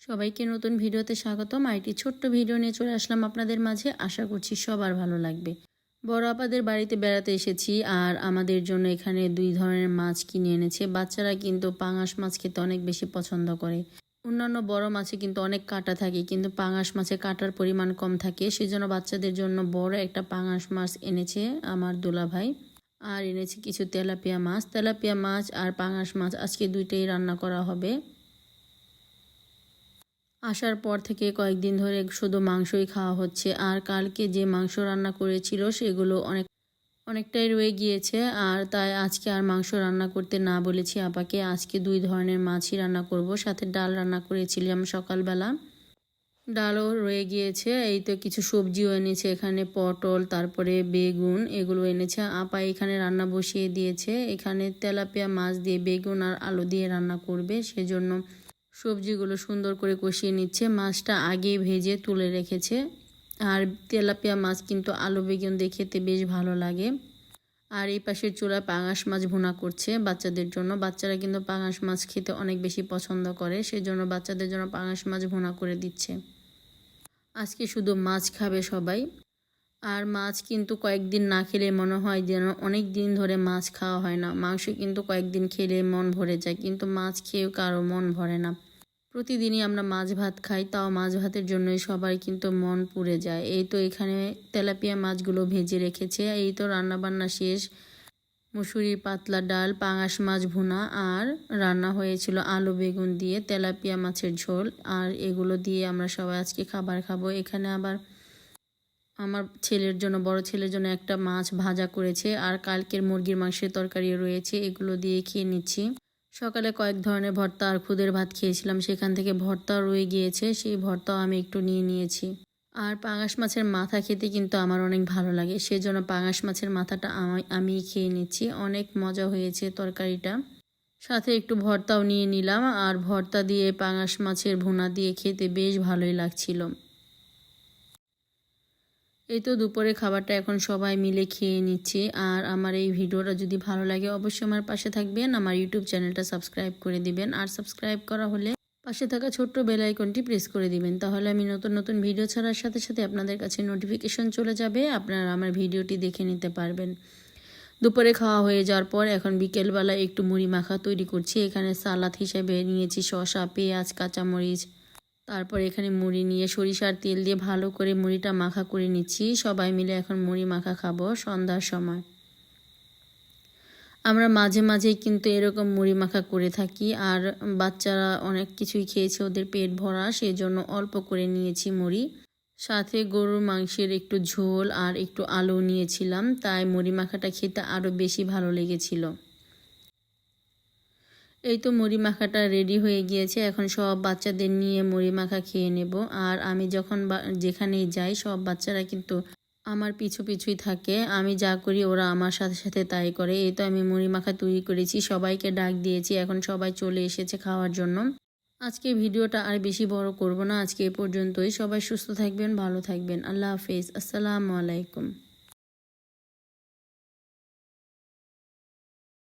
সবাইকে নতুন ভিডিওতে স্বাগতম। আইটি ছোট্ট ভিডিও নিয়ে চলে আসলাম আপনাদের মাঝে। আশা করছি সবার ভালো লাগবে। বড় আপাদের বাড়িতে বেড়াতে এসেছি আর আমাদের জন্য এখানে 2 ধরনের মাছ কিনে এনেছে। বাচ্চারা কিন্তু পাঙাশ মাছ খেতে অনেক বেশি পছন্দ করে। অন্যান্য বড় মাছে কিন্তু অনেক কাঁটা থাকে, কিন্তু পাঙাশ মাছে কাঁটার পরিমাণ কম থাকে। সেজন্য বাচ্চাদের জন্য বড় একটা পাঙাশ মাছ এনেছে আমার দুলাভাই। আর এনেছে কিছু তেলাপিয়া মাছ। তেলাপিয়া মাছ আর পাঙাশ মাছ আজকে দুইটাই রান্না করা হবে। আসার পর থেকে কয়েকদিন ধরে শুধু মাংসই খাওয়া হচ্ছে। আর কালকে যে মাংস রান্না করেছিল সেগুলো অনেকটাই রয়ে গিয়েছে। আর তাই আজকে আর মাংস রান্না করতে না বলেছি আপাকে। আজকে 2 ধরনের মাছই রান্না করব, সাথে ডাল রান্না করেছিলাম সকালবেলা। ডালও রয়ে গিয়েছে। এই তো কিছু সবজিও এনেছে, এখানে পটল, তারপরে বেগুন, এগুলো এনেছে। আপা এখানে রান্না বসিয়ে দিয়েছে। এখানে তেলাপিয়া মাছ দিয়ে বেগুন আর আলু দিয়ে রান্না করবে, সেজন্য সবজিগুলো সুন্দর করে কষিয়ে নিচ্ছে। মাছটা আগেই ভেজে তুলে রেখেছে। আর তেলাপিয়া মাছ কিন্তু আলু বেগুন দিয়ে খেতে বেশ ভালো লাগে। আর এই পাশের চুলায় পাঙাশ মাছ ভুনা করছে বাচ্চাদের জন্য। বাচ্চারা কিন্তু পাঙাশ মাছ খেতে অনেক বেশি পছন্দ করে, সেজন্য বাচ্চাদের জন্য পাঙাশ মাছ ভুনা করে দিচ্ছে। আজকে শুধু মাছ খাবে সবাই। আর মাছ কিন্তু কয়েকদিন না খেলে মনে হয় যেন অনেক দিন ধরে মাছ খাওয়া হয় না। মাংস কিন্তু কয়েকদিন খেলে মন ভরে যায়, কিন্তু মাছ খেয়েও কারো মন ভরে না। প্রতিদিনই আমরা মাছ ভাত খাই, তাও মাছ ভাতের জন্যই সবার কিন্তু মন পুড়ে যায়। এই তো এখানে তেলাপিয়া মাছগুলো ভেজে রেখেছে। এই তো রান্নাবান্না শেষ। মুসুরি পাতলা ডাল, পাঙাশ মাছ ভুনা, আর রান্না হয়েছিল আলু বেগুন দিয়ে তেলাপিয়া মাছের ঝোল। আর এগুলো দিয়ে আমরা সবাই আজকে খাবার খাবো। এখানে আবার আমার ছেলের জন্য, বড় ছেলের জন্য একটা মাছ ভাজা করেছে। আর কালকের মুরগির মাংসের তরকারিও রয়েছে, এগুলো দিয়ে খেয়ে নিচ্ছি। সকালে কয়েক ধরনের ভর্তা আর খুদের ভাত খেয়েছিলাম, সেখান থেকে ভর্তাও রয়ে গিয়েছে, সেই ভর্তাও আমি একটু নিয়ে নিয়েছি। আর পাঙাশ মাছের মাথা খেতে কিন্তু আমার অনেক ভালো লাগে, সেজন্য পাঙাশ মাছের মাথাটা আমি খেয়ে নিচ্ছি। অনেক মজা হয়েছে তরকারিটা। সাথে একটু ভর্তাও নিয়ে নিলাম। আর ভর্তা দিয়ে পাঙাশ মাছের ভুনা দিয়ে খেতে বেশ ভালোই লাগছিল। এই তো দুপুরে খাবারটা এখন সবাই মিলে খেয়ে নিচ্ছি। আর আমার এই ভিডিওটা যদি ভালো লাগে অবশ্যই আমার পাশে থাকবেন, আমার ইউটিউব চ্যানেলটা সাবস্ক্রাইব করে দিবেন। আর সাবস্ক্রাইব করা হলে পাশে থাকা ছোট্ট বেল আইকনটি প্রেস করে দিবেন, তাহলে আমি নতুন নতুন ভিডিও ছাড়ার সাথে সাথে আপনাদের কাছে নোটিফিকেশন চলে যাবে, আপনারা আমার ভিডিওটি দেখে নিতে পারবেন। দুপুরে খাওয়া হয়ে যাওয়ার পর এখন বিকেলবেলা একটু মুড়ি মাখা তৈরি করছি। এখানে সালাদ হিসেবে নিয়েছি শসা, পেঁয়াজ, কাঁচামরিচ, তারপর এখানে মুড়ি নিয়ে সরিষার তেল দিয়ে ভালো করে মুড়িটা মাখা করে নিচ্ছি। সবাই মিলে এখন মুড়ি মাখা খাবো সন্ধ্যার সময়। আমরা মাঝে মাঝেই কিন্তু এরকম মুড়ি মাখা করে থাকি। আর বাচ্চারা অনেক কিছুই খেয়েছে, ওদের পেট ভরা, সেই জন্য অল্প করে নিয়েছি মুড়ি। সাথে গরুর মাংসের একটু ঝোল আর একটু আলু নিয়েছিলাম, তাই মুড়ি মাখাটা খেতে আরও বেশি ভালো লেগেছিল। এই তো মুড়ি মাখাটা রেডি হয়ে গিয়েছে। এখন সব বাচ্চাদের নিয়ে মুড়ি মাখা খেয়ে নেব। আর আমি যখন যেখানেই যাই সব বাচ্চারা কিন্তু আমার পিছু পিছুই থাকে। আমি যা করি ওরা আমার সাথে সাথে তাই করে। এই তো আমি মুড়ি মাখা তৈরি করেছি, সবাইকে ডাক দিয়েছি, এখন সবাই চলে এসেছে খাওয়ার জন্য। আজকে ভিডিওটা আর বেশি বড় করব না, আজকে এ পর্যন্তই। সবাই সুস্থ থাকবেন, ভালো থাকবেন। আল্লাহ হাফেজ, আসসালামু আলাইকুম।